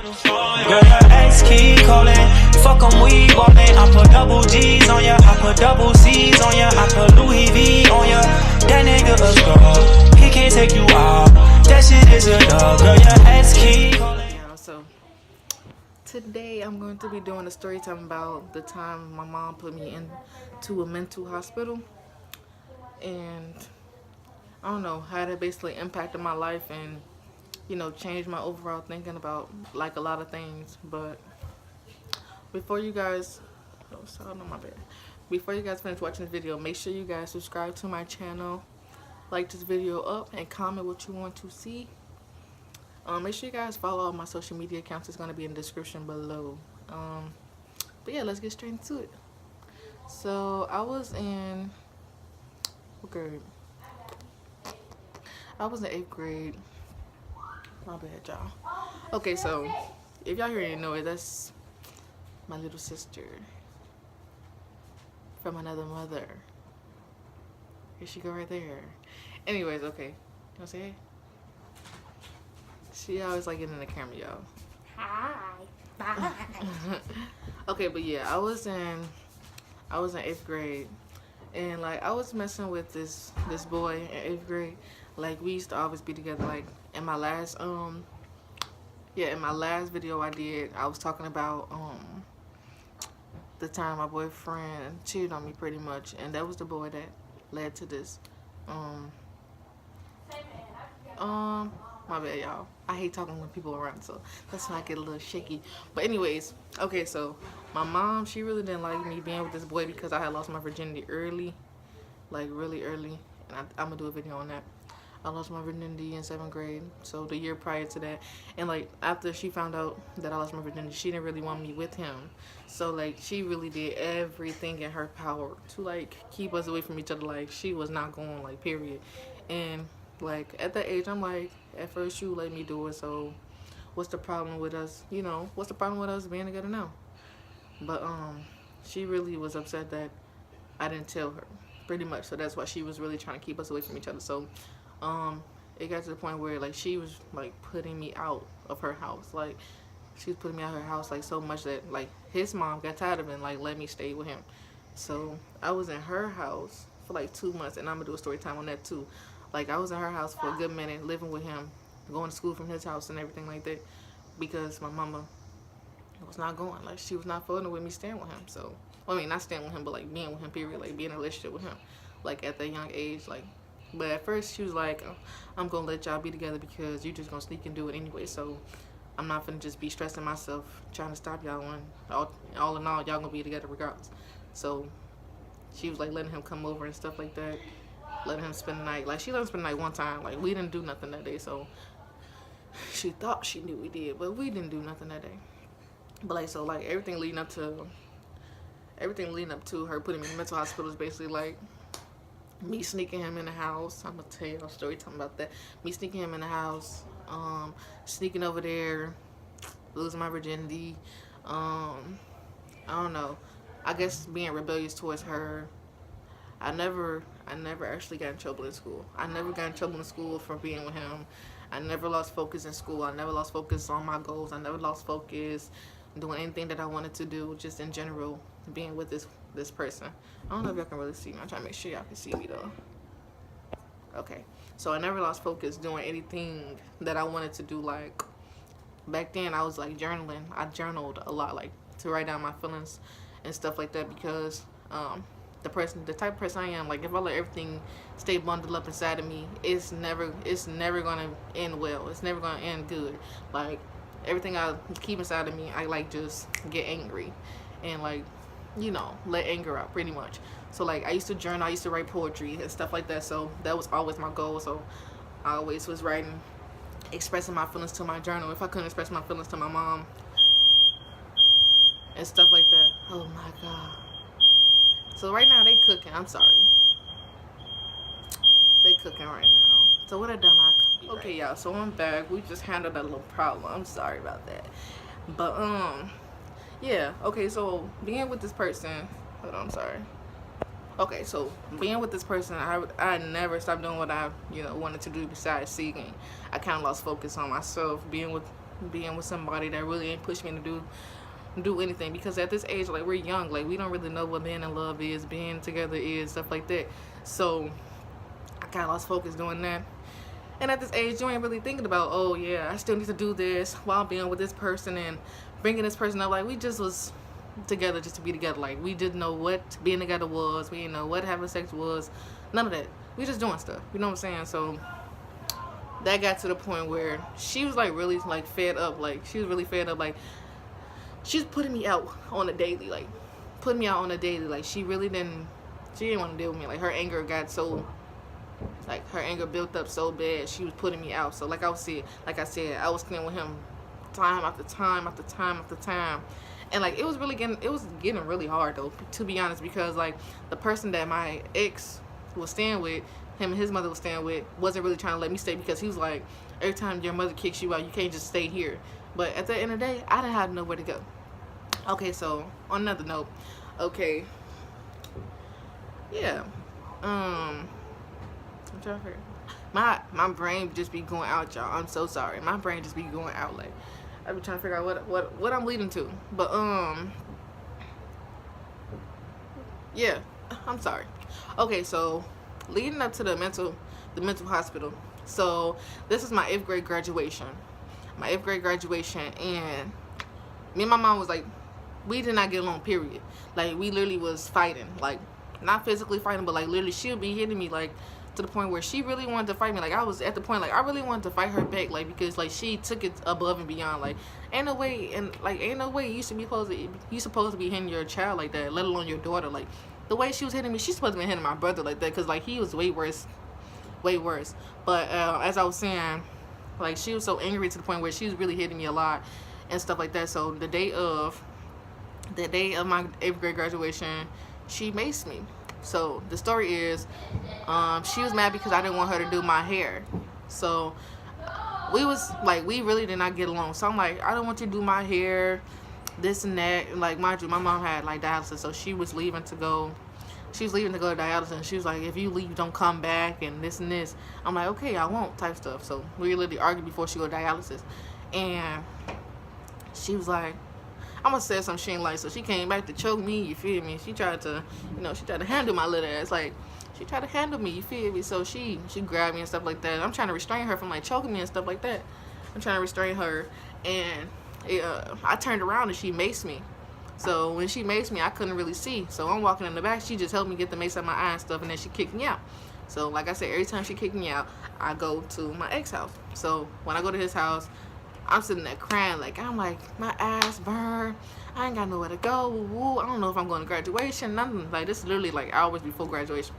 Girl, your ex keep calling. Fuck 'em, we ballin'. I put double G's on ya. I put double C's on ya. I put Louis V on ya. That nigga a scrub. He can't take you out. That shit is a dog. Girl, your ex keep calling. Yeah, so today I'm going to be doing a story time about the time my mom put me into a mental hospital. And I don't know how that basically impacted my life and, you know, changed my overall thinking about like a lot of things. But before you guys, oh, sorry, no, my bad. Before you guys finish watching this video, make sure you guys subscribe to my channel, like this video up, and comment what you want to see. Make sure you guys follow all my social media accounts. It's going to be in the description below. But yeah, let's get straight into it. So I was in, what grade? I was in 8th grade. My bad, y'all. Okay, so if y'all already know it, that's my little sister from another mother. Here she go right there. Anyways, okay. You wanna say hey? She always like getting in the camera, y'all. Hi. Bye. Okay, but yeah, I was in 8th grade, and like I was messing with this boy in 8th grade. Like we used to always be together. Like in my last in my last video I did, I was talking about the time my boyfriend cheated on me pretty much, and that was the boy that led to this. My bad, y'all. I hate talking when people are around, so that's why I get a little shaky. But anyways, okay, so my mom, she really didn't like me being with this boy because I had lost my virginity early, like really early, and I'm gonna do a video on that. I lost my virginity in 7th grade, so the year prior to that. And like after she found out that I lost my virginity, she didn't really want me with him. So like she really did everything in her power to like keep us away from each other. Like she was not going, like, period. And like at that age, I'm like, at first you let me do it, so what's the problem with us, you know, what's the problem with us being together now? But she really was upset that I didn't tell her, pretty much. So that's why she was really trying to keep us away from each other. So it got to the point where like she was like putting me out of her house. Like she was putting me out of her house like so much that like his mom got tired of it and like let me stay with him. So I was in her house for like 2 months, and I'm gonna do a story time on that too. Like I was in her house for a good minute, living with him, going to school from his house and everything like that, because my mama was not going. Like she was not fucking with me staying with him. So I mean, not staying with him, but like being with him, period. Like being in a relationship with him, like at that young age. Like, but at first she was like, I'm gonna let y'all be together because you just gonna sneak and do it anyway. So I'm not gonna just be stressing myself trying to stop y'all when all in all y'all gonna be together regardless. So she was like letting him come over and stuff like that, letting him spend the night. Like she let him spend the night one time. Like we didn't do nothing that day, so she thought she knew we did, but we didn't do nothing that day. But like, so like everything leading up to her putting me in the mental hospital is basically like me sneaking him in the house. I'm gonna tell you a story talking about that. Me sneaking him in the house, sneaking over there, losing my virginity. I don't know. I guess being rebellious towards her. I never actually got in trouble in school. I never got in trouble in school for being with him. I never lost focus in school. I never lost focus on my goals. I never lost focus doing anything that I wanted to do, just in general, being with this person. I don't know if y'all can really see me. I'm trying to make sure y'all can see me though. Okay. So I never lost focus doing anything that I wanted to do. Like back then I was like journaling. I journaled a lot, like to write down my feelings and stuff like that, because the type of person I am, like if I let everything stay bundled up inside of me, it's never gonna end well. It's never gonna end good. Like everything I keep inside of me, I like just get angry and like, you know, let anger out pretty much. So like I used to journal, I used to write poetry and stuff like that. So that was always my goal. So I always was writing, expressing my feelings to my journal. If I couldn't express my feelings to my mom and stuff like that. Oh my God. So right now they cooking. I'm sorry. They cooking right now. So what I done, I copy. Okay, y'all. So I'm back. We just handled that little problem. I'm sorry about that. But yeah. Okay. So being with this person. Hold on. I'm sorry. Okay. So being with this person, I never stopped doing what I wanted to do besides seeking. I kind of lost focus on myself. Being with being with somebody that really ain't push me to do anything, because at this age, like, we're young, like, we don't really know what being in love is, being together is, stuff like that. So I kind of lost focus doing that. And at this age, you ain't really thinking about, oh yeah, I still need to do this while being with this person and bringing this person up. Like, we just was together just to be together. Like, we didn't know what being together was. We didn't know what having sex was. None of that. We just doing stuff. You know what I'm saying? So that got to the point where she was like really like fed up. Like, she was really fed up. Like, she's putting me out on a daily. Like, putting me out on a daily. Like, she didn't want to deal with me. Like, her anger got so, like, her anger built up so bad, she was putting me out. So like I said, I was staying with him time after time after time after time. And like, it was getting really hard though, to be honest, because like the person that my ex was staying with, him and his mother was staying with, wasn't really trying to let me stay, because he was like, every time your mother kicks you out, you can't just stay here. But at the end of the day, I didn't have nowhere to go. Okay, so on another note, okay, yeah, I'm trying to figure. My brain just be going out, y'all. I'm so sorry. My brain just be going out. Like, I be trying to figure out what I'm leading to. But yeah, I'm sorry. Okay, so leading up to the mental hospital. So this is my 8th grade graduation. My 8th grade graduation, and me and my mom was like, we did not get along, period. Like, we literally was fighting. Like, not physically fighting, but like literally she would be hitting me, like, to the point where she really wanted to fight me. Like, I was at the point, like, I really wanted to fight her back, like, because like she took it above and beyond. Like, ain't no way you supposed to be hitting your child like that, let alone your daughter. Like, the way she was hitting me, she's supposed to be hitting my brother like that, because like he was way worse. But as I was saying, like, she was so angry to the point where she was really hitting me a lot and stuff like that. So the day of my 8th grade graduation, she maced me. So the story is, she was mad because I didn't want her to do my hair. So we really did not get along. So I'm like, I don't want you to do my hair, this and that. And like, mind you, my mom had like dialysis, so she was leaving to go to dialysis, and she was like, if you leave, don't come back, and this and this. I'm like, okay, I won't, type stuff. So we literally argued before she go to dialysis, and she was like, I'm gonna say some shit, like, so she came back to choke me, you feel me? She tried to, handle my little ass, like, she tried to handle me, you feel me? So she grabbed me and stuff like that. I'm trying to restrain her from like choking me and stuff like that. I'm trying to restrain her, and I turned around and she maced me. So when she maced me, I couldn't really see. So I'm walking in the back. She just helped me get the mace out my eye and stuff, and then she kicked me out. So like I said, every time she kicked me out, I go to my ex house. So when I go to his house, I'm sitting there crying. Like, I'm like, my ass burned. I ain't got nowhere to go. Woo. I don't know if I'm going to graduation. Nothing. Like, this is literally like hours before graduation.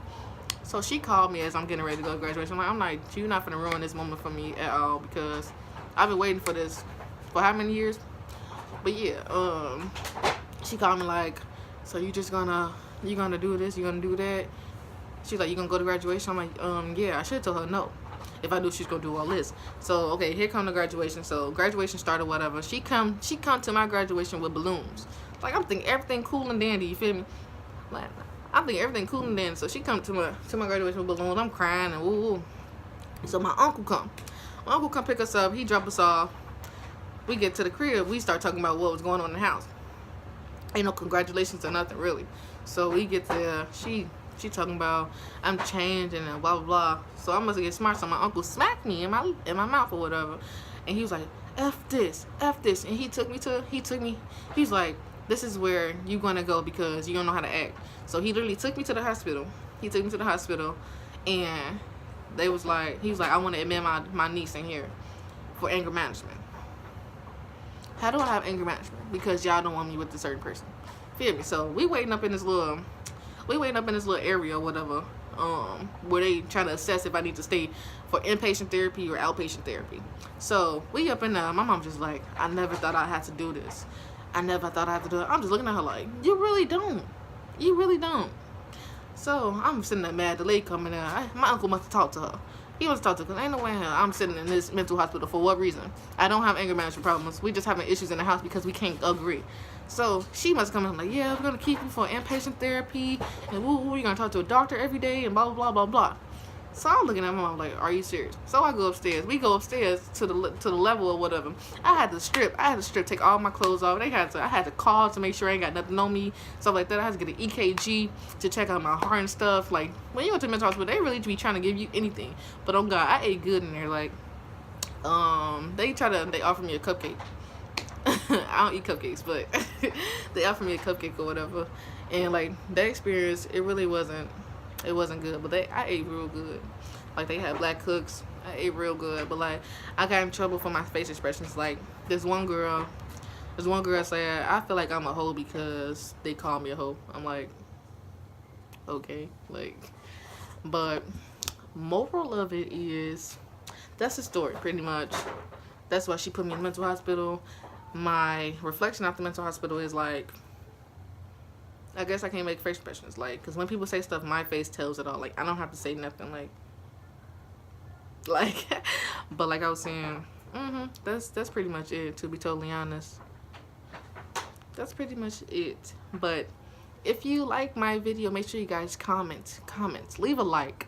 So she called me as I'm getting ready to go to graduation. I'm like, you're not gonna ruin this moment for me at all, because I've been waiting for this for how many years? But yeah, she called me like, so you gonna do this, you gonna do that? She's like, you gonna go to graduation? I'm like, yeah. I should have told her no. If I knew she's gonna do all this. So okay, here come the graduation. So graduation started, whatever. She come to my graduation with balloons. Like, I'm thinking everything cool and dandy, you feel me? Like, I'm thinking everything cool and dandy. So she come to my graduation with balloons. I'm crying and woo. So my uncle come pick us up. He drop us off. We get to the crib. We start talking about what was going on in the house. Ain't no congratulations or nothing really. So we get there. She talking about I'm changing and blah blah blah. So I must get smart. So my uncle smacked me in my mouth or whatever, and he was like, F this, and he took me. He's like, this is where you gonna go because you don't know how to act. So he literally took me to the hospital. And he was like, I want to admit my niece in here for anger management. How do I have anger management? Because y'all don't want me with a certain person. Feel me? So we waiting up in this little area or whatever, where they trying to assess if I need to stay for inpatient therapy or outpatient therapy. So we up in there. My mom just like, I never thought I had to do this. I'm just looking at her like, you really don't. So I'm sitting there mad. The lady coming in. My uncle must have talked to her. He must have talked to her. Ain't no way in hell I'm sitting in this mental hospital. For what reason? I don't have anger management problems. We just having issues in the house because we can't agree. So she must come in like, yeah, we're gonna keep you for inpatient therapy, and woo, you're gonna talk to a doctor every day, and blah blah blah blah blah. So I'm looking at my mom like, are you serious? So I go upstairs. We go upstairs to the level or whatever. I had to strip, take all my clothes off. I had to call to make sure I ain't got nothing on me, stuff like that. I had to get an EKG to check out my heart and stuff. Like, when you go to the mental hospital, they really be trying to give you anything. But oh God, I ate good in there. Like, they offered me a cupcake. I don't eat cupcakes, but they offered me a cupcake or whatever. And like, that experience, it wasn't good, but I ate real good. Like, they had black cooks. I ate real good, but like, I got in trouble for my face expressions. Like, this one girl said, I feel like I'm a hoe because they call me a hoe. I'm like, okay, like, but moral of it is, that's the story pretty much. That's why she put me in the mental hospital. My reflection after mental hospital is like, I guess I can't make face expressions, like, because when people say stuff, my face tells it all. Like, I don't have to say nothing, like, but like I was saying, that's pretty much it, to be totally honest. That's pretty much it. But if you like my video, make sure you guys comment, leave a like,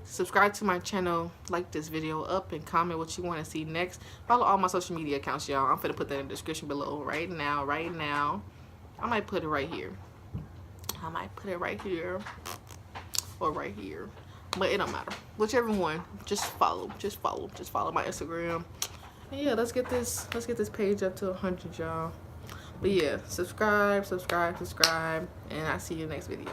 subscribe to my channel, like this video up, and comment what you want to see next. Follow all my social media accounts, y'all. I'm gonna put that in the description below right now. I might put it right here. I might put it right here or right here, but it don't matter. Whichever one, just follow my Instagram. And yeah, let's get this page up to 100, y'all. But yeah, subscribe, and I'll see you in the next video.